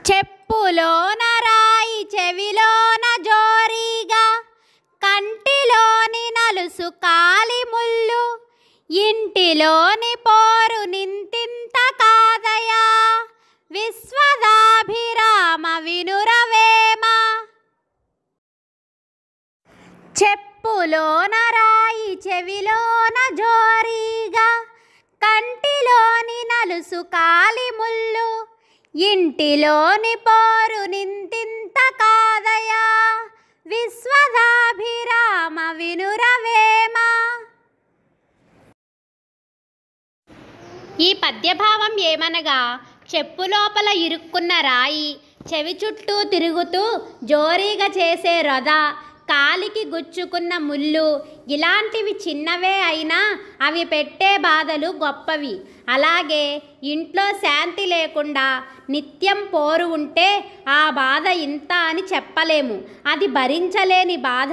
చెప్పులోన రాయి చెవిలోన జోరీగా, కంటిలోని నలుసు కాలి ముళ్ళు, ఇంటిలోని పోరు నింతింత కాదయా, విశ్వదాభిరామ వినురవేమ. చెప్పులోన రాయి చెవిలోన జోరీగా, కంటిలోని నలుసు కాలి ముళ్ళు, ఇంటిలోని పోరు నింతింత కాదయా, విశ్వదాభిరామ వినురవేమ. ఈ పద్యభావం ఏమనగా, చెప్పు లోపల ఇరుక్కున్న రాయి, చెవి చుట్టూ తిరుగుతూ జోరీగా చేసే రొద, కాలికి గుచ్చుకున్న ముళ్ళు ఇలాంటివి చిన్నవే అయినా అవి పెట్టే బాధలు గొప్పవి. అలాగే ఇంట్లో శాంతి లేకుండా నిత్యం పోరు ఉంటే ఆ బాధ ఇంత అని చెప్పలేము. అది భరించలేని బాధ.